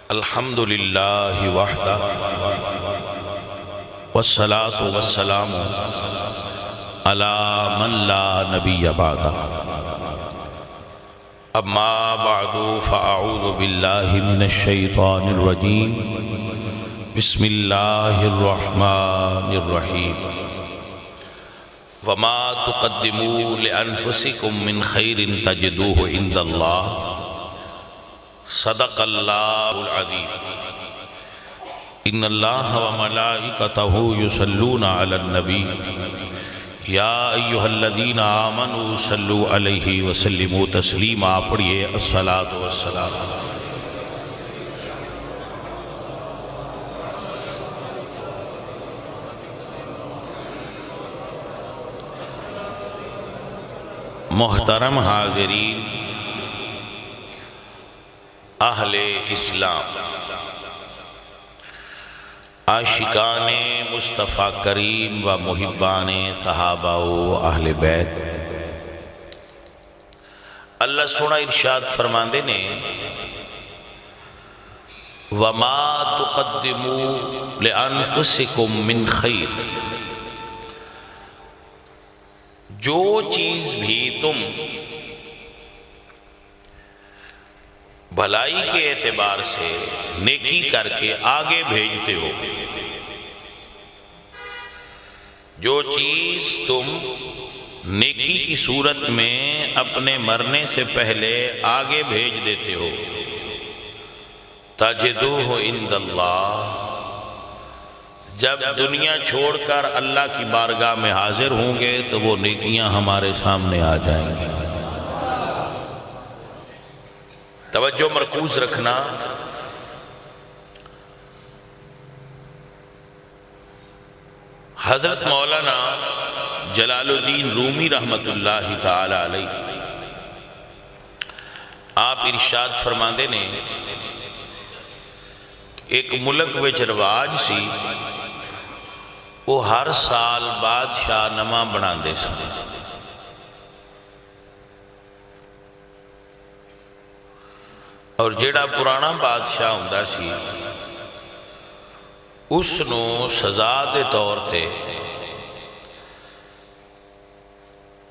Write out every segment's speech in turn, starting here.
الحمد للہ وحدہ والصلاة والسلام علی من لا نبی بعدہ اما بعد فاعوذ باللہ من الشیطان الرجیم بسم اللہ الرحمن الرحیم وما تقدموا لأنفسكم من خیر تجدوه عند اللہ صدق اللہ العظیم ان اللہ وملائکتہ یصلون علی النبی یا ایہا الذین آمنوا صلوا علیہ وسلموا تسلیما پڑھئے الصلاۃ والسلام محترم حاضرین اہل اسلام عاشقان مصطفیٰ کریم و محبان صحابہ و اہل بیت، اللہ سونا ارشاد فرماندے نے وَمَا تُقَدِّمُوا لِأَنفُسِكُم مِّن خَيْرٍ، جو چیز بھی تم بھلائی کے اعتبار سے نیکی کر کے آگے بھیجتے ہو، جو چیز تم نیکی کی صورت میں اپنے مرنے سے پہلے آگے بھیج دیتے ہو، تجدوہ عند اللہ، جب دنیا چھوڑ کر اللہ کی بارگاہ میں حاضر ہوں گے تو وہ نیکیاں ہمارے سامنے آ جائیں گی۔ توجہ مرکوز رکھنا، حضرت مولانا جلال الدین رومی رحمت اللہ تعالی علیہ آپ ارشاد فرماندے نے ایک ملک وچ رواج سی، وہ ہر سال بادشاہ نواں بناندے سن، اور جیڑا پرانا بادشاہ ہوندا سی اس نو سزا دے طور تے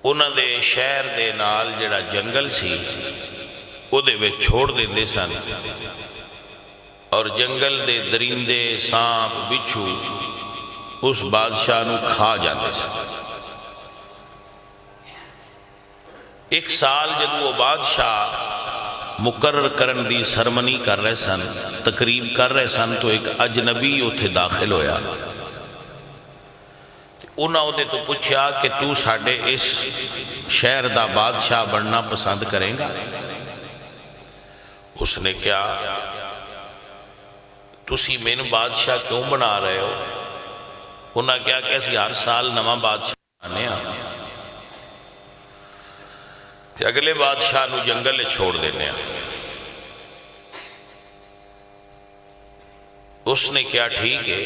انہاں دے شہر دے نال جیڑا جنگل سی او دے وچ چھوڑ دیندے سن، اور جنگل دے درندے سانپ بچھو اس بادشاہ نو کھا جاندے سن۔ ایک سال جب وہ بادشاہ مقرر کرن دی سرمنی کر رہے سن، تقریب کر رہے سن، تو ایک اجنبی اتھے داخل ہویا، انہاں اودے تو پوچھا کہ تو ساڑھے اس شہر دا بادشاہ بننا پسند کریں گا؟ اس نے کیا تسی مین بادشاہ کیوں بنا رہے ہو؟ انہاں کیا کہ اسی ہر سال نواں بادشاہ بنانے ہیں، اگلے بادشاہ نو جنگل چھوڑ دینے ہیں۔ اس نے کیا ٹھیک ہے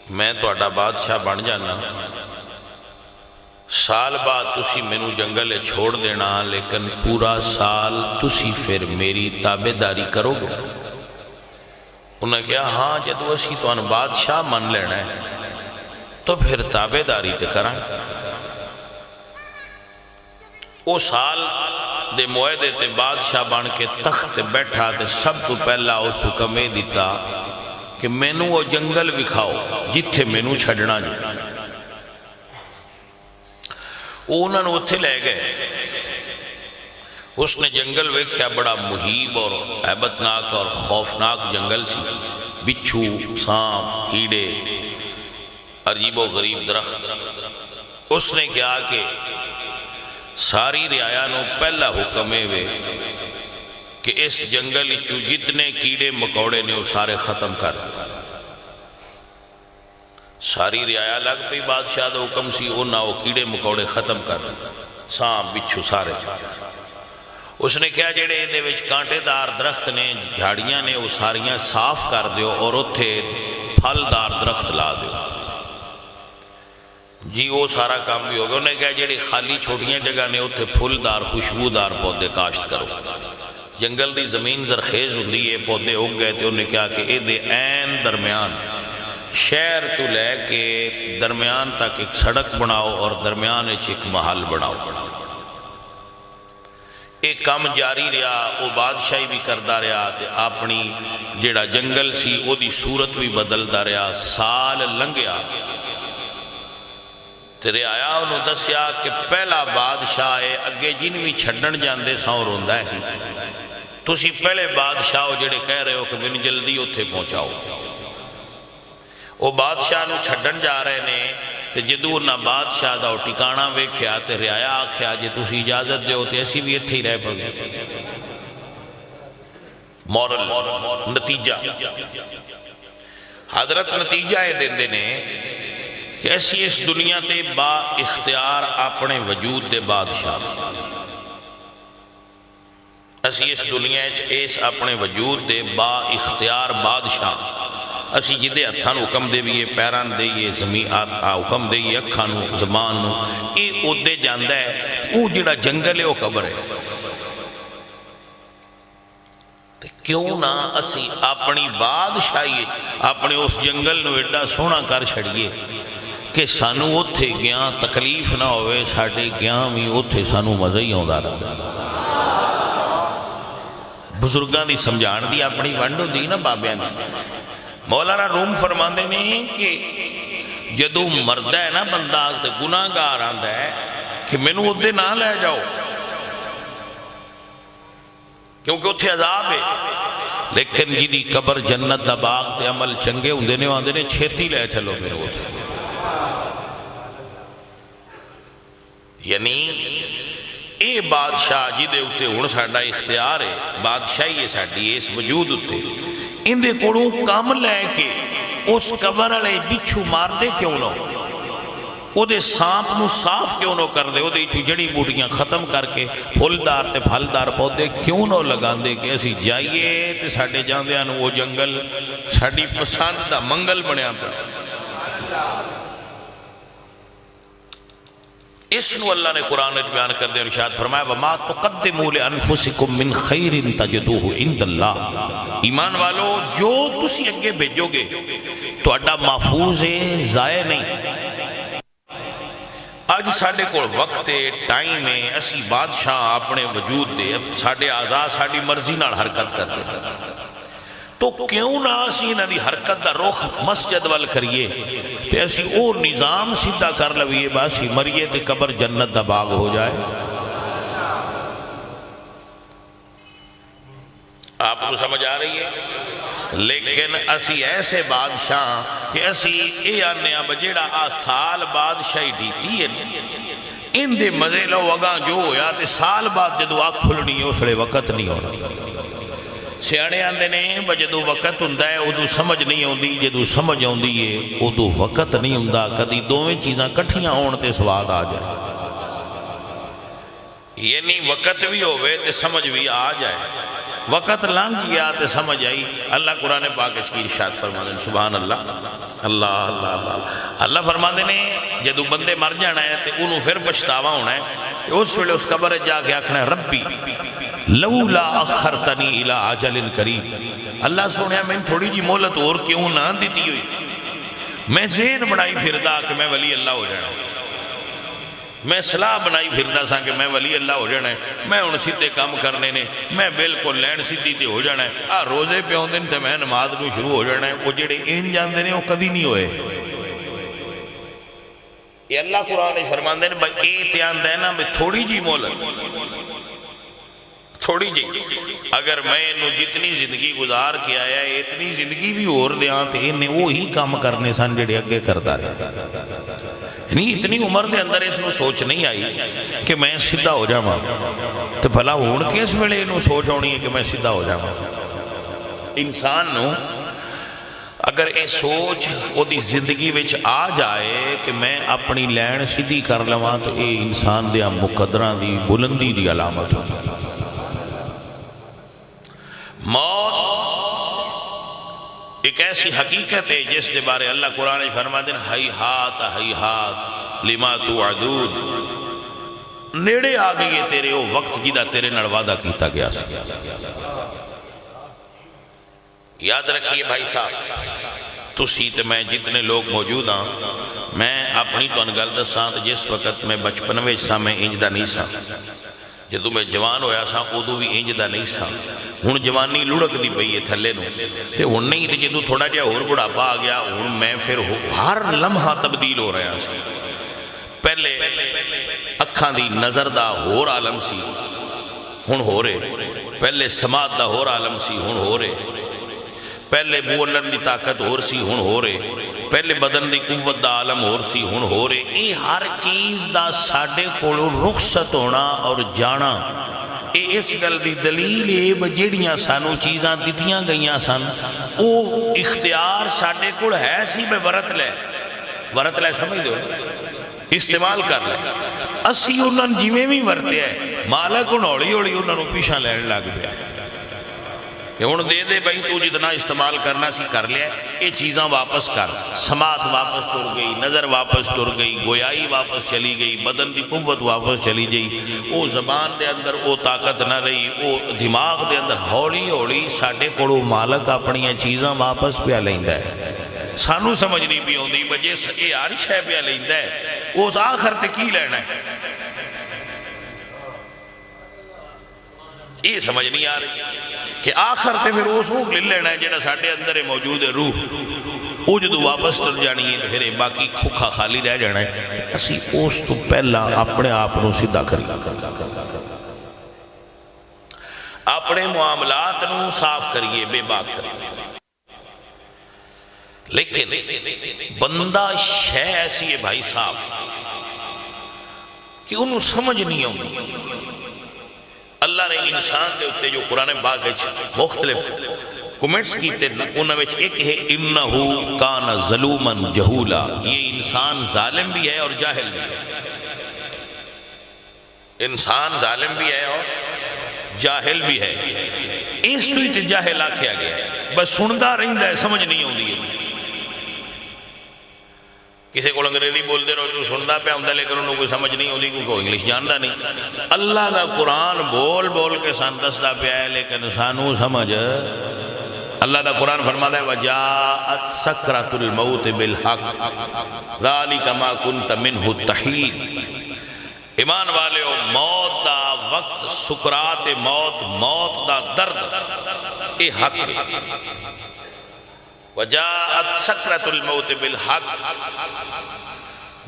میں تہاڈا بادشاہ بن جانا، سال بعد تسی مینوں جنگل چھوڑ دینا، لیکن پورا سال تسی پھر میری تابعداری کرو گے؟ انہوں نے کہا ہاں جدو اسی تو بادشاہ من لینا ہے تو پھر تابعداری تے کریں۔ او سال دے معاہدے تے بادشاہ بن کے تخت بیٹھا تے سب تو پہلا اس حکمے دیتا کہ مینوں وہ جنگل وکھاؤ جتھے مینوں چھڑنا جی۔ انہوں نے اتھے لے گئے، اس نے جنگل ویکھیا، بڑا محیب اور ہیبتناک اور خوفناک جنگل سی، بچھو، سانپ، کیڑے، عجیب و غریب درخت۔ اس نے کہا کہ ساری رعایا نو پہلا حکم ہے کہ اس جنگل چو جتنے کیڑے مکوڑے نے وہ سارے ختم کر۔ ساری رعایا لگ پئی بادشاہ دا حکم سی انہاں وہ کیڑے مکوڑے ختم کر، سانپ بچھو سارے۔ اس نے کہا جڑے دے وچ کانٹے دار درخت نے، جھاڑیاں نے، وہ ساریاں صاف کر دیو اور اتھے پھل دار درخت لا دیو۔ جی وہ سارا کام بھی ہوگا۔ انہیں کہا جڑی خالی چھوٹیاں جگہ نے اتھے پھولدار خوشبودار پودے کاشت کرو۔ جنگل دی زمین زرخیز ہوندی ہے، پودے اگ گئے، تو انہیں کہا کہ اے دے این درمیان شہر تو لے کے درمیان تک ایک سڑک بناؤ اور درمیان ایک محل بناؤ۔ ایک کام جاری رہا، وہ بادشاہی بھی کردہ رہا، تے اپنی جیڑا جنگل سی وہ دی صورت بھی بدلدہ رہا۔ سال لنگیا تیرے آیا انہوں دسیا کہ پہلا بادشاہ ہے اگے جن بھی چھڑن جاندے ساں روندہ ہے، تسی پہلے بادشاہ ہو جڑے کہہ رہے ہو کہ من جلدی اتھے پہنچاؤ۔ وہ بادشاہ نو چھڑن جا رہے نے، تے جدو نہ بادشاہ دا ٹکانا ویکھیا تے رعایا آکھیا جے تسی اجازت دیو تے اسی بھی اتھے ہی رہ پڑ گئے۔ مورل نتیجہ حضرت نتیجہ یہ دیندے نے کہ ایسی اس دنیا تے با اختیار اپنے وجود دے بادشاہ، اسی اس دنیا اس اپنے وجود دے با اختیار بادشاہ، اسی جدے ہتھاں نوں حکم دیئے، پیران دیئے، زمین حکم دیئے، اکھاں نوں، زبان نوں، یہ اودے جاندہ ہے۔ وہ جڑا جنگل ہے وہ قبر ہے۔ کیوں نہ اسی اپنی بادشاہی اپنے اس جنگل نوں ایڈا سونا کر چھڑیے کہ سانو اتھے گیاں تکلیف نہ ہوئے، ساڑھے گیاں بھی اتھے سانو مزہ ہی ہوندہ رہا۔ بزرگاں دی سمجھان دی اپنی ونڈو دی نا بابیاں دی۔ مولانا روم فرماندے نے کہ جدو مردہ ہے نا بندہ تے گناہ گار آندہ ہے کہ مینوں ادھے نہ لے جاؤ کیونکہ اتھے عذاب ہے، لیکن جی دی قبر جنت دا باغ تے عمل چنگے ہوندے نے آندے نے چھیتی لے چلو میرے اتھے۔ یعنی اے بادشاہ جی دے اتے ہون ساڑھا اختیار ہے، بادشاہی ہے ساڑھی اس وجود اتے، ان دے کوڑوں کام لے کے اس قبر علی بچھو مار دے کیوں نہ او دے سانپ نو صاف کیوں نہ کر دے، او دے جڑی بوٹیاں ختم کر کے پھلدار تے پھلدار پودے کیوں نہ لگان دے کہ اسی جائیے تے ساڑھے جاندیاں نو وہ جنگل ساڑھی پسند دا منگل بنیا پر۔ اس نو اللہ نے قرآن بیان کر دے اور ارشاد فرمایا وَمَا تُقَدِّمُوا لِأَنفُسِكُم مِّن خَيْرٍ تَجِدُوهُ عِندَ اللَّهِ۔ ایمان والو جو تسی اگے بھیجو گے تو اڈا محفوظ ہے، ضائع نہیں۔ آج ساڑھے کو وقت ہے، ٹائم ہے، اسی بادشاہ اپنے وجود دے ساڑھے آزاد ساڑھی مرضی نال حرکت کر دے، تو کیوں نہ اسی نہ دی حرکت دا رخ مسجد وال کریے تے اسی اور نظام سیدھا کر لویے، باسی مریے تے قبر جنت دا باغ ہو جائے۔ آپ کو سمجھ آ رہی ہے؟ لیکن اسی ایسے بادشاہ کہ اسی اے آنے بجیڑا سال بادشاہی دیتی ہے، ان دے مزے لو اگاں جو ہویا تے سال بعد جدو آگ کھلنی ہے اسڑے وقت نہیں ہونا۔ سیاڑے آندے نے جدو وقت ہوندہ ہے ادو سمجھ نہیں ہوندی، جدو سمجھ ہوندی ہے ادو وقت نہیں ہوندہ، کدی دوویں چیزاں کٹھیاں ہون تے سواد آ جائے، یعنی وقت بھی ہوئے تے سمجھ بھی آ جائے۔ وقت لنگ گیا تے سمجھ آئی۔ اللہ قرآن پاک کی ارشاد فرما دیں، سبحان اللہ اللہ اللہ اللہ اللہ فرما دیں نے جدو بندے مر جانا ہے تے انہوں پھر پچھتاوا ہونا ہے، اس ویلے اس قبر جا کے آکھنا ہے ربی لولا اخرتنی الی اجل قریب، اللہ سنیا میں تھوڑی جی مہلت اور کیوں نہ دیتی ہوئی، میں ذہن بنائی پھردا کہ میں ولی اللہ ہو جانا، میں صلاح بنائی پھردا سا کہ میں ولی اللہ ہو جانا ہے، میں ان سیدھے کام کرنے نے، میں بالکل لین سیدھی تے ہو جانا ہے، روزے پہ ہوندے تے میں نماز نو شروع ہو جانا ہے، وہ جڑے ان جاندے نے وہ کدی نہیں ہوئے۔ یہ اللہ قرآن فرماندے نے بھائی اے تیان دینا میں تھوڑی جی مہلت، تھوڑی جی اگر میں انہوں جتنی زندگی گزار کے آیا ہے اتنی زندگی بھی اور دیاں تے انہیں وہی کام کرنے سن جڑے اگے کرتا رہا، یعنی اتنی عمر دے اندر اس نو سوچ نہیں آئی کہ میں سیدھا ہو جاواں، تو بھلا ہون کس ویلے انہوں سوچ ہونی ہے کہ میں سیدھا ہو جاواں۔ انسان نو اگر اے سوچ او دی زندگی وچ آ جائے کہ میں اپنی لین سیدھی کر لواں تو اے انسان دیا مقدرہ دی بلندی دی علامت ہوتی۔ موت ایک ایسی حقیقت ہے جس کے بارے اللہ قرآن فرما دیں ہیہات ہیہات لما توعدون، نیڑے آ گئی ہے تیرے وہ وقت جدا تیرے نال وعدہ کیتا گیا سی۔ یاد رکھیے بھائی صاحب، تسی تے میں جتنے لوگ موجود ہاں، میں اپنی تو گل دساں جس وقت میں بچپن میں سا میں انج دا نہیں سا، جدو میں جوان ہویا سا ادو بھی انج دا نہیں سا، ہن جوانی لڑک دی پئی ہے تھلے نو تے ہن نہیں تے جدو تھوڑا جہا ہور بڑھاپا آ گیا ہن میں پھر ہر لمحہ تبدیل ہو رہا سی۔ پہلے اکھاں دی نظر دا ہور عالم سی ہن ہو رہے، پہلے سماعت دا ہور عالم سی ہن ہو رہے، پہلے بولن دی طاقت ہور سی ہن ہو رہے، پہلے بدن دی قوت دا عالم ہور سی ہن ہو رہے۔ یہ ہر چیز دا ساڈے کولوں رخصت ہونا اور جانا، یہ اس گل دی دلیل ہے جہڑیاں سانو چیزاں دتیاں گئیاں سن او اختیار ساڈے کول ہے سی، میں ورت لے سمجھ دو، استعمال کر لے، اسی انہاں جویں بھی ورتیا ہے، مالک ہن ہولی ہولی انہاں نوں پیچھے لین لگ پیا کہ ہن دے دے بھائی تو جتنا استعمال کرنا سی کر لیا، یہ چیزاں واپس کر، سماعت واپس ٹر گئی، نظر واپس ٹر گئی، گویائی واپس چلی گئی، بدن دی قوت واپس چلی گئی، او زبان دے اندر او طاقت نہ رہی، او دماغ دے اندر ہولی ہولی ساڈے کولوں مالک اپنیاں چیزاں واپس پیا لیندا ہے۔ سانو سمجھ نہیں پی آندی بجے یہ ہر شے پیا لیندا ہے، اس آخر تے کی لینا ہے، یہ سمجھ نہیں آ رہی کہ آخر تے پھر اس لے لینا ہے جڑا ساڈے اندر موجود ہے روح، وہ جدو واپس ٹر جانی ہے تو پھر باقی کھوکھا خالی رہ جانا ہے۔ اسی اس تو پہلا اپنے آپ نو سیدھا کریے، اپنے معاملات نو صاف کریے، بے باک کریے۔ لیکن بندہ شے ایسی ہے بھائی صاحب کہ انہوں سمجھ نہیں آؤں۔ اللہ نے انسان دے اتے جو قرآن پاک مختلف کمنٹس کیتے انہوں میں ایک ہے انہو کان ظلوما جہولا، یہ انسان ظالم بھی ہے اور جاہل بھی ہے، انسان ظالم بھی ہے اور جاہل بھی ہے، اس تو ہی جاہل آکھیا گیا ہے، بس سندا رہندا ہے، سمجھ نہیں آؤں دی۔ کسی کو انگریزی بول دے رہو جو سندا پہ ہوندا لیکن انہوں کوئی سمجھ نہیں ہوتی، کوئی انگلش جاندا نہیں۔ اللہ کا قرآن بول بول کے سان دسدا پہ ہے لیکن سانو سمجھ، اللہ کا قرآن فرماتا ہے وَجَاءَتْ سَكْرَةُ الْمَوْتِ بِالْحَقِّ ذَلِكَ مَا كُنْتَ مِنْهُ تَحِيدُ۔ ایمان والے موت دا وقت، سکرات موت، موت دا درد، اے حق ہے۔ وَجَاءَتْ سَكْرَةُ الْمَوْتِ بِالْحَقِّ،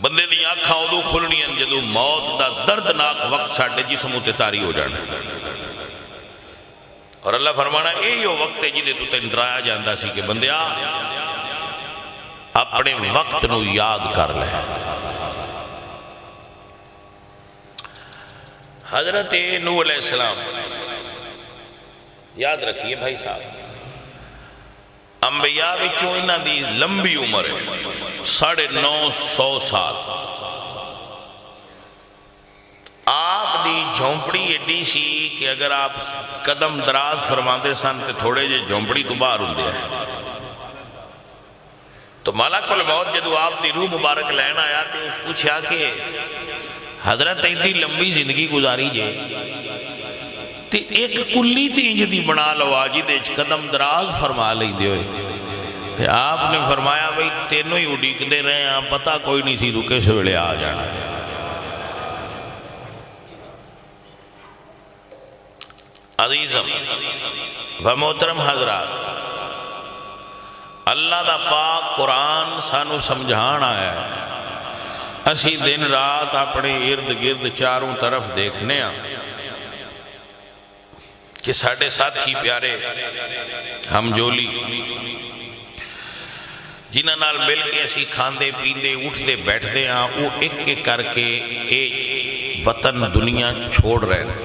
بندے دی آنکھاں ادو کھلنی ہیں جدو موت دا دردناک وقت ساڈے جسم تے طاری ہو جانا، اور اللہ فرمانا یہ وقت ہے جدے تو تین ڈرایا جاندا سی کہ بندیا اپنے وقت نو یاد کر لے۔ حضرت نوح علیہ السلام یاد رکھیے بھائی صاحب، انبیاء وچوں انہاں دی لمبی عمر ہے 950 سال۔ آپ دی جھونپڑی ایڈی سی کہ اگر آپ قدم دراز فرماندے سن تے تھوڑے جے جھونپڑی تو باہر ہوندے ہیں، تو ملک الموت جدو آپ دی روح مبارک لین آیا تو پوچھا کہ حضرت ایڈی لمبی زندگی گزاری جے تے ایک کلی تینج دی بنا لو آجی دے قدم دراز فرما لئی دے ہوئے، تے آپ نے فرمایا بھئی تینوں ہی اڈیک دے رہے ہیں، پتہ کوئی نہیں سی رکے سوڑے آ جانا۔ عزیزم و محترم حضرات، اللہ دا پاک قرآن سانو سمجھانا ہے، اسی دن رات اپنے ارد گرد چاروں طرف دیکھنے ہیں کہ ساڑھے ساتھی پیارے ہم جولی جنہاں نال مل کے اسی کھاندے پیندے اٹھتے بیٹھتے ہیں، وہ ایک ایک کر کے ایک وطن دنیا چھوڑ رہے ہیں،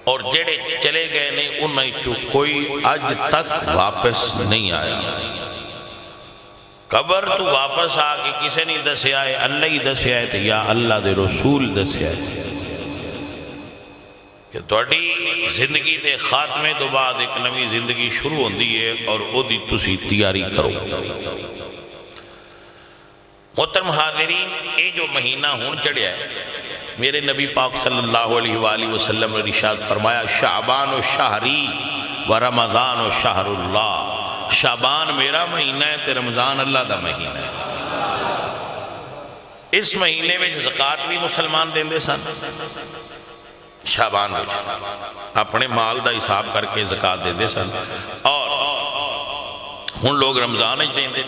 اور جڑے چلے گئے نے انہیں چو کوئی آج تک واپس نہیں آیا۔ قبر تو واپس آکے کسے نہیں دسے آئے، اللہ ہی دسے آئے تھے یا اللہ دے رسول دسے آئے کہ توڑی زندگی دے خاتمے تو بعد ایک نوی زندگی شروع ہوندی ہے اور او دی تسی تیاری کرو۔ محترم حاضرین، یہ جو مہینہ ہون چڑھیا ہے میرے نبی پاک صلی اللہ علیہ وآلہ وسلم نے ارشاد فرمایا شعبان و شہری و رمضان و شہر اللہ، شعبان میرا مہینہ ہے تے رمضان اللہ دا مہینہ ہے۔ اس مہینے میں زکاة بھی مسلمان دیں دے سن، شعبان میں اپنے مال دا حساب کر کے زکاة دیں دے سن، اور ہن لوگ رمضان اچ دیں دے،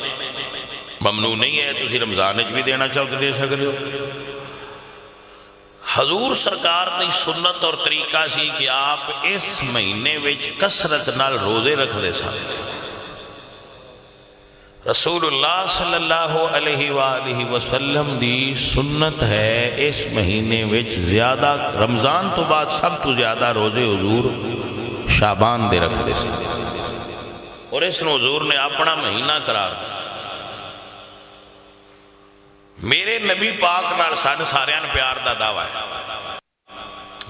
ممنوع نہیں ہے تسی رمضان اچ بھی دینا چاہو تو دے سکتے ہو۔ حضور سرکار دی سنت اور طریقہ سی کہ آپ اس مہینے وچ کثرت نال روزے رکھ دے سن۔ رسول اللہ صلی اللہ علیہ وآلہ وسلم دی سنت ہے اس مہینے وچ زیادہ، رمضان تو بعد سب تو زیادہ روزے حضور شعبان دے رکھ دے سن، اور اس نے حضور نے اپنا مہینہ قرار دیا۔ میرے نبی پاک نال ساڈے ساریاں پیار دا دعویٰ ہے،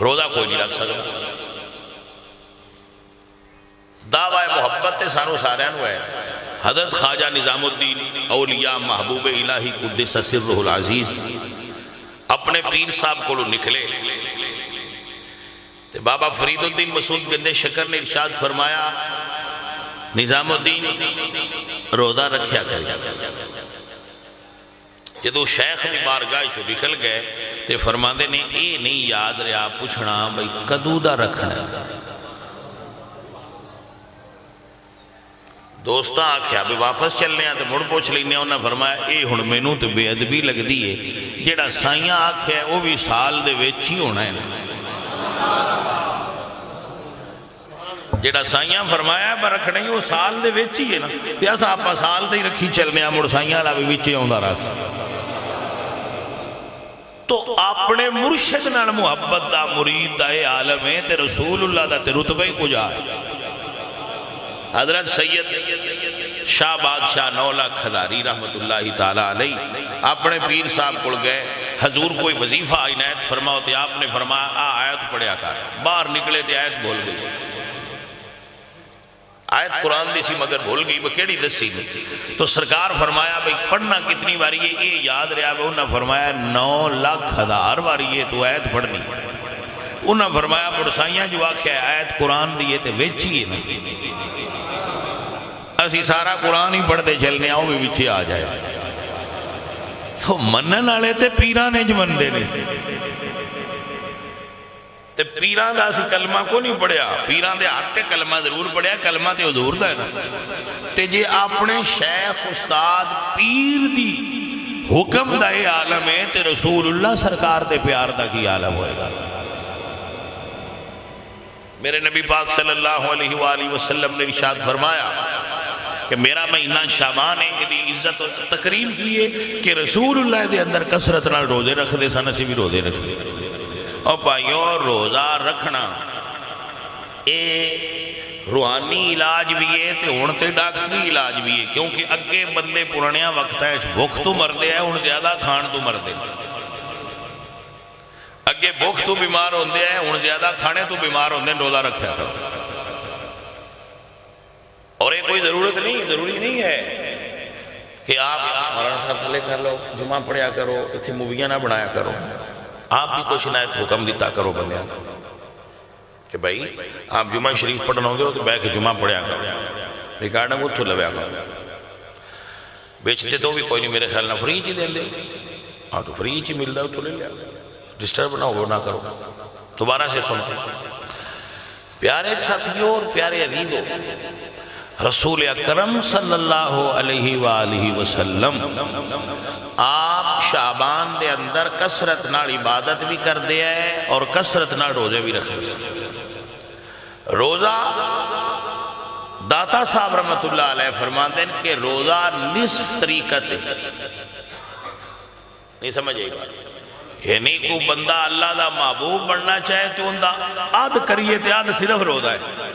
روزہ کوئی نہیں رکھ سکتا، دعویٰ محبت تے سانو ساریاں نو ہے۔ حضرت خواجہ نظام الدین اولیاء محبوب الہی قدس سرہ العزیز اپنے پیر صاحب کو نکلے تے بابا فرید الدین مسعود گندے شکر نے ارشاد فرمایا نظام الدین روزہ رکھیا کرے۔ جدو شیخ دی بارگاہ چو نکل گئے تے فرماندے نے اے نہیں یاد رہا پوچھنا بھئی کدو دا رکھنا ہے۔ دوستاں آکھیا بھی واپس چلنے ہیں تو مڑ پوچھ لینے ہیں، انہوں نے فرمایا اے ہن مینوں تے بے ادبی لگ دی ہے، جیڑا سائیاں آکھیا ہے وہ بھی سال دے وچ ہی ہونا ہے، جیڑا سائیاں فرمایا ہے رکھنا ہی وہ سال دے وچ ہی ہے نا، تے اساں آپا سال دے ہی رکھی چلنے ہیں، مڑ سائیاں والا بھی وچ ہی ہوندا رہا۔ تو اپنے مرشد نال محبت دا مرید دا اے عالم ہے تے رسول اللہ دا تے رتبہ ہی کجا ہے۔ حضرت سید شاہ بادشاہ نولا کھداری رحمت اللہ تعالیٰ علیہ اپنے پیر صاحب کو گئے، حضور کوئی وظیفہ عنایت فرماؤ تے آپ نے فرمایا آیت پڑھیا کر، باہر نکلے تے آیت بھول گئی، آیت قرآن دی سی مگر بھول گئی، وہ کیڑی دسی نہیں، تو سرکار فرمایا بھئی پڑھنا کتنی باری ہے یہ یاد رہا، انہوں نے فرمایا 9,00,000 باری ہے تو آیت پڑھنی، انہوں نے فرمایا مرسائیاں جو آکھیا آیت قرآن دی ہے تے ویچی ہے نا، اسی سارا قرآن ہی پڑھ دے چلنے آؤ بھی وچے آ جائے، تو منن والے تے پیران نے جو من دے نہیں، تے پیران دا اسی کلمہ کو نہیں پڑھیا، پیران دے آتے کلمہ ضرور پڑھیا، کلمہ تے حضور دا ہے نا، تے جے اپنے شیخ استاد پیر دی حکم دا اے عالم ہے تے رسول اللہ سرکار دے پیار دا کی عالم ہوئے گا۔ میرے نبی پاک صلی اللہ علیہ وآلہ وسلم نے ارشاد فرمایا کہ میرا مہینہ شعبان ہے، یہ عزت و تکریم کیے کہ رسول اللہ دے اندر کثرت نال روزے رکھ دے سن، اسی بھی روزے رکھ دے۔ اور بھائیو روزہ رکھنا اے روحانی علاج بھی ہے تے ہن تے ڈاکٹری علاج بھی ہے، کیونکہ اگے بندے پرانیاں وقت ہے بھوک تو مردے ہیں، ہن زیادہ کھان تو مردے، اگے بھوک تو بیمار ہوندے ہیں، ہن زیادہ کھانے تو بیمار ہوندے ہیں، روزہ رکھیا کرو۔ اور یہ کوئی ضروری نہیں ہے کہ آپ مولانا صاحب تھلے کر لو، جمعہ پڑھیا کرو، اتنے موویاں نہ بنایا کرو، آپ بھی کچھ نہ حکم دیتا کرو بندیاں کہ بھائی آپ جمعہ شریف پڑھنا ہوں تو بیٹھ کے جمعہ پڑھیا کرو، ریکارڈنگ اتھو لویا کرو، بیچتے تو بھی کوئی نہیں، میرے خیال نہ فری چی دیں دے، ہاں تو فری چی مل دا اتھو لے لیا، ڈسٹرب نہ ہو نہ کرو۔ دوبارہ سے سنو پیارے ساتھیوں اور پیارے عزیزوں، رسول اکرم صلی اللہ علیہ وآلہ وسلم آپ شعبان دے اندر کثرت نال عبادت بھی کر دے ہے اور کثرت نال روزے بھی رکھ دے۔ روزہ داتا صاحب رحمت اللہ علیہ فرماتے ہیں کہ روزہ نصف طریقت ہے، نہیں سمجھے گا، یعنی کو بندہ اللہ دا محبوب بننا چاہے تو اندہ آدھ کریے تے آدھ صرف روزہ ہے،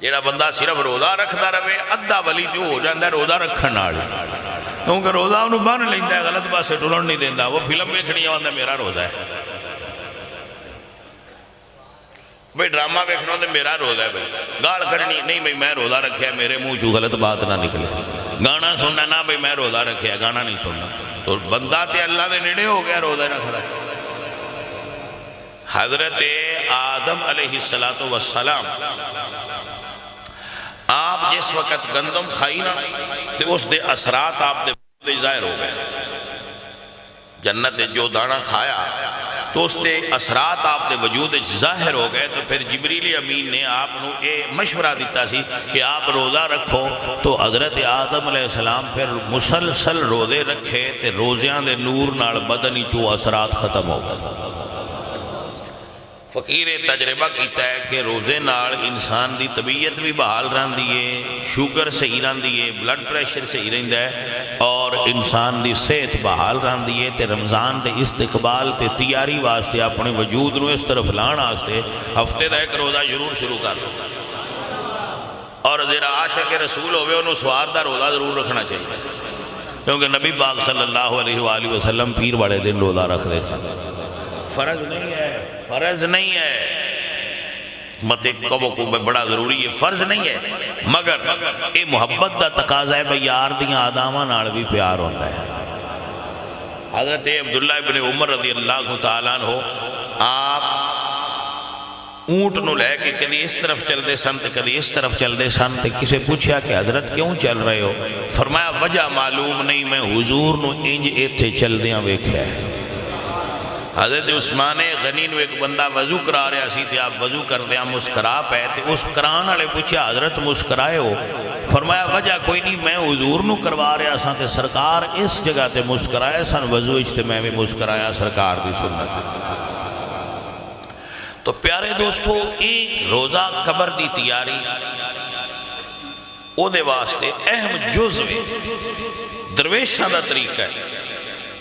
جیڑا بندہ صرف روزہ رکھتا رہے ادھا ولی جو ہو جاندہ ہے روزہ رکھن آڑی، کیونکہ روزہ انہوں بان لیندہ ہے، غلط بات سے ٹولن نہیں دیندہ، وہ فلم بیکھنی ہے میرا روزہ ہے، بھئی ڈرامہ بیکھنا ہے میرا روزہ ہے، بھئی گاڑ کھڑنی نہیں بھئی میں روزہ رکھیا ہے، میرے منہ جو غلط بات نہ نکلے۔ گانا سننا نہ بھئی میں روزہ رکھیا گانا نہیں سننا تو بندہ تے اللہ دے نیڑے ہو گیا روزہ رکھ رہا ہے حضرت آدم علیہ السلام آپ جس وقت گندم کھائی نا تو اس دے اثرات آپ دے ظاہر ہو گئے جنت جو دانا کھایا تو اس دے اثرات آپ دے وجود ظاہر ہو گئے تو پھر جبریل امین نے آپ نو مشورہ دیتا سی کہ آپ روزہ رکھو تو حضرت آدم علیہ السلام پھر مسلسل روزے رکھے تے روزیاں دے نور نال بدنی چو اثرات ختم ہو گئے فقیر تجربہ کیتا ہے کہ روزے نال انسان دی طبیعت بھی بحال رہندی ہے شوگر صحیح رہندی ہے بلڈ پریشر صحیح رہندا ہے اور انسان دی صحت بحال رہندی ہے تے رمضان دے استقبال تے تیاری واسطے اپنے وجود نو اس طرف لان واسطے ہفتے دا ایک روزہ ضرور شروع کر دو اور جڑا عاشق رسول ہوئے انہوں سوار دا روزہ ضرور رکھنا چاہیے کیونکہ نبی پاک صلی اللہ علیہ وآلہ وسلم پیر والے دن روزہ رکھ دے سن فرض نہیں ہے مت کبو کو بڑا ضروری ہے فرض نہیں ہے مگر اے محبت دا تقاضا ہے بھئی یار دیاں آداماں نال بھی پیار ہوتا ہے حضرت عبداللہ ابن عمر رضی اللہ تعالیٰ عنہ آپ اونٹ نو لے کے کدی اس طرف چل دے سن تے کدی اس طرف چل دے سن تے کسے پوچھیا کہ حضرت کیوں چل رہے ہو فرمایا وجہ معلوم نہیں میں حضور نو انج ایتھے چل دیاں ویکھیا ہے حضرت عثمان غنی نو ایک بندہ وضو کرا رہا سی تے آپ وضو کر دیا مسکرا پے تے اس کران والے پوچھا حضرت مسکرائے ہو فرمایا وجہ کوئی نہیں میں حضور نو کروا رہا سا تے سرکار اس جگہ تے مسکرائے سن وضو وچ تے میں بھی مسکرایا سرکار دی سنت تو پیارے دوستو ایک روزہ قبر دی تیاری او دے واسطے اہم جزو درویشاں دا طریقہ ہے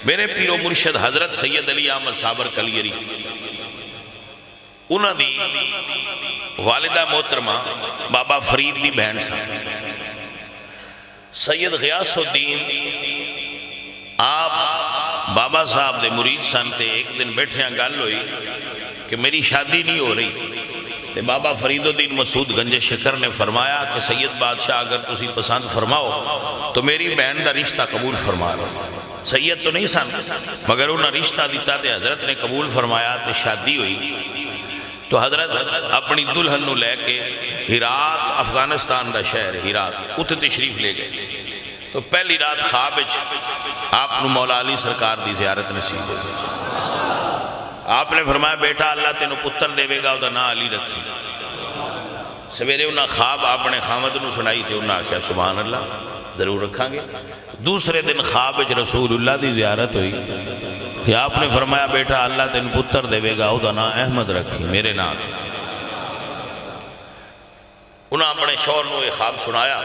میرے پیر و مرشد حضرت سید علی احمد صابر کلیری انہاں دی والدہ محترمہ بابا فرید دی بہن سن سید غیاث الدین آپ بابا صاحب دے مرید سن تے ایک دن بیٹھے ہیں گل ہوئی کہ میری شادی نہیں ہو رہی تے بابا فرید الدین مسعود گنج شکر نے فرمایا کہ سید بادشاہ اگر تسی پسند فرماؤ تو میری بہن دا رشتہ قبول فرما لو سید تو نہیں سن مگر انہوں نے رشتہ دیتا تے حضرت نے قبول فرمایا تے شادی ہوئی تو حضرت اپنی دلہن نو لے کے ہرات افغانستان دا شہر ہرات اتنے تشریف لے گئے تو پہلی رات خواب آپ نو مولا علی سرکار دی زیارت نصیب ہوئی آپ نے فرمایا بیٹا اللہ تینو پتر دے گا دا نا علی رکھی سویرے انہاں خواب آپ نے خامد نو سنائی تھے انہاں کہا سبحان اللہ ضرور رکھاں گے دوسرے دن خواب وچ رسول اللہ دی زیارت ہوئی کہ آپ نے فرمایا بیٹا اللہ تین پتر دے گا دا نا احمد رکھی میرے نام تھے انہاں اپنے شوہر نو یہ خواب سنایا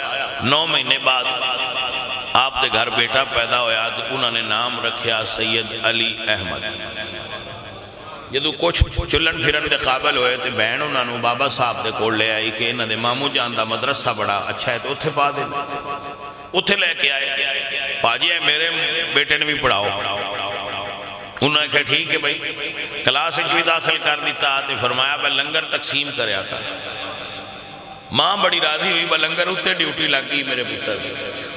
9 مہینے بعد آپ دے گھر بیٹا پیدا ہویا تو انہوں نے نام رکھیا سید علی احمد جدو کچھ چلن پھرن دے قابل ہوئے تو بہن انہوں نے بابا صاحب دے کول لے آئی کہ انہوں نے مامو جان دا مدرسہ بڑا اچھا ہے تو اتھے پا دے اتھے لے کے آئے پاجی ہے میرے بیٹے نے بھی پڑھاؤ انہوں نے کہا ٹھیک ہے بھائی کلاس بھی داخل کر دیتا آتے فرمایا بھائی لنگر تقسیم کرے آتا ماں بڑی راضی ہوئی بھائی لنگر اتنے ڈیوٹی لگ گئی میرے پتر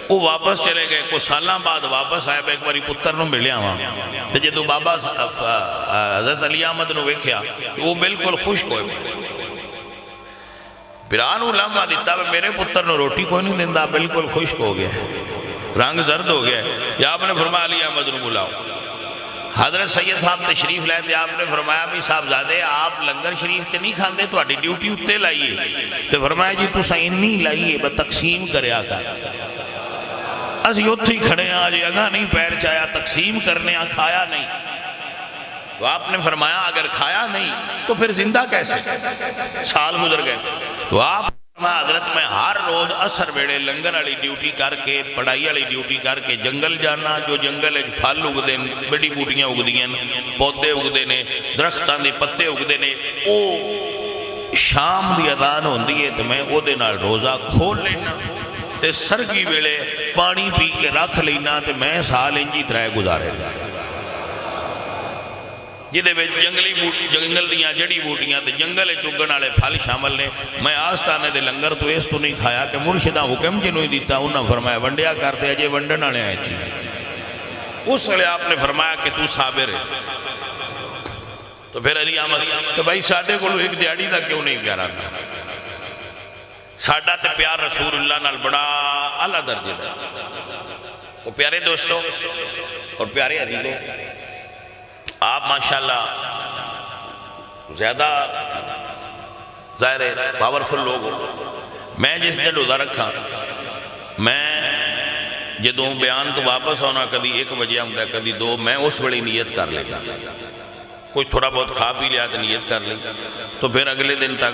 وہ واپس چلے گئے کچھ سالاں بعد واپس آئے ایک باری پتر نو ملیا وہاں تے جدو بابا حضرت علی احمد نو ویکھیا وہ بالکل خوش ہوئے برانو لمحہ دیتا میرے پتر نو روٹی کوئی نہیں دیندہ بالکل خوش ہو گیا رنگ زرد ہو گیا یا آپ نے فرمایا علی احمد نو بلاؤ حضرت سید صاحب تشریف لائے تھے آپ نے فرمایا بھی صاحبزادے آپ لنگر شریف تے نہیں کھاندے تو آٹی ڈیوٹی اتے لائیے تو فرمایا جی تو سائنی لائیے بس تقسیم کرے آکا اسی اتھی کھڑے ہیں آج اگاں نہیں پیر چایا تقسیم کرنے آ کھایا نہیں تو آپ نے فرمایا اگر کھایا نہیں تو پھر زندہ کیسے سال گزر گئے تو آپ حضرت میں ہر روز اثر بیڑے لنگر والی ڈیوٹی کر کے پڑھائی والی ڈیوٹی کر کے جنگل جانا جو جنگل پھل اگدے بڑی بوٹیاں اگدیاں پودے اگدے نے درختان دے پتے اگدے نے او شام دی اذان ہوندی ہے تو میں او دے نال روزہ کھول لینا تے سرگی ویلے پانی پی کے رکھ لینا تے میں سال انجی ترائے گزارے گا جہدے وچ جنگل دیاں جڑی بوٹیاں تے جنگل چگن والے پھل شامل نے. میں آستانے دے لنگر تو اس تو نہیں کھایا کہ مرشدہ حکم جنوں ہی دیتا انہاں فرمایا ونڈیا کرتے اجے ونڈن والے ہیں چیز. اس لیے آپ نے فرمایا کہ تو صابر ہے. تو پھر علی احمد کہ بھائی ساڈے کولو ایک دیہڑی دا کیوں نہیں پیارا تھا؟ ساڈا تے پیار رسول اللہ نال بڑا اعلیٰ درجے دا. تو پیارے دوستو اور پیارے عزیزو، آپ ماشاءاللہ زیادہ ظاہر ہے پاورفل لوگ ہو. میں جس دن روزہ رکھا، میں جدوں بیان تو واپس ہونا کدی 1 بجے آتا کدی 2، میں اس ویلے نیت کر لیتا. کوئی تھوڑا بہت کھا پی لیا تو نیت کر لی، تو پھر اگلے دن تک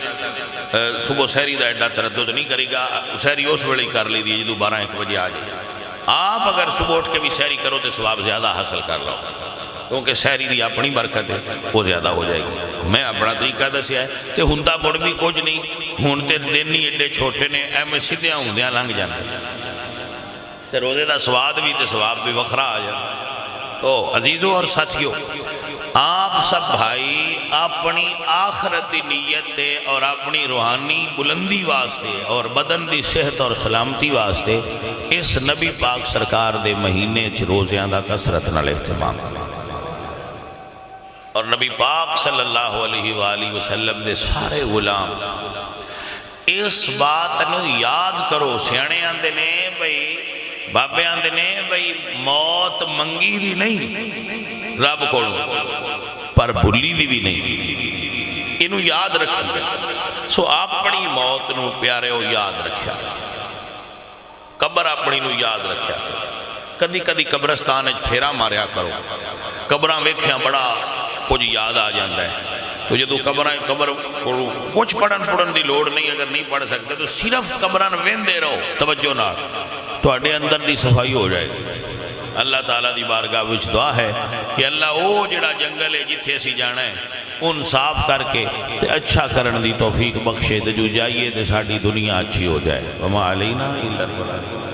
صبح سحری دا ایڈا تردد نہیں کرے گا. سحری اس ویلے کر لی دی جدوں 12-1 بجے آ جائے. آپ اگر صبح اٹھ کے بھی سحری کرو تو ثواب زیادہ حاصل کر لو، کیونکہ سحری دی اپنی برکت ہے وہ زیادہ ہو جائے گی. میں اپنا طریقہ دسیا ہے تے ہوندا مڑ بھی کچھ نہیں. ہن تے دن ہی ایڈے چھوٹے نے، ایویں سیدھیاں ہوندیاں لنگ جاندے تے روزے دا سواد بھی تے ثواب بھی وکھرا آ جائے. تو عزیزو اور ساتھیو، آپ سب بھائی اپنی آخرت دی نیت تے اور اپنی روحانی بلندی واسطے اور بدن دی صحت اور سلامتی واسطے اس نبی پاک سرکار دے مہینے چ روزیاں دا کثرت نال اہتمام کرو. اور نبی پاک صلی اللہ علیہ وآلہ وسلم دے سارے غلام اس بات نو یاد کرو. سیانے آندے نے بھئی، بابے آندے نے بھئی موت منگی دی نہیں رب کو، پر بھلی دی بھی نہیں. انہوں یاد رکھی. سو اپنی موت نو پیارے ہو یاد رکھیا، قبر اپنی نو یاد رکھیا. کدی کدی قبرستان پھیرا ماریا کرو. قبراں ویکھیاں بڑا کچھ یاد آ جاندہ ہے. تو جدو قبر کچھ پڑھن دی لوڑ نہیں، اگر نہیں پڑھ سکتے تو صرف قبراں ویندے رہو توجہ نال، تواڈے اندر دی صفائی ہو جائے گی. اللہ تعالیٰ دی بارگاہ وچ دعا ہے کہ اللہ او جڑا جنگل ہے جتھے اسی جانا ہے ان صاف کر کے تے اچھا کرن دی توفیق بخشے تے جو جائیے تے ساڈی دنیا اچھی ہو جائے. وما علینا الا البلاغ.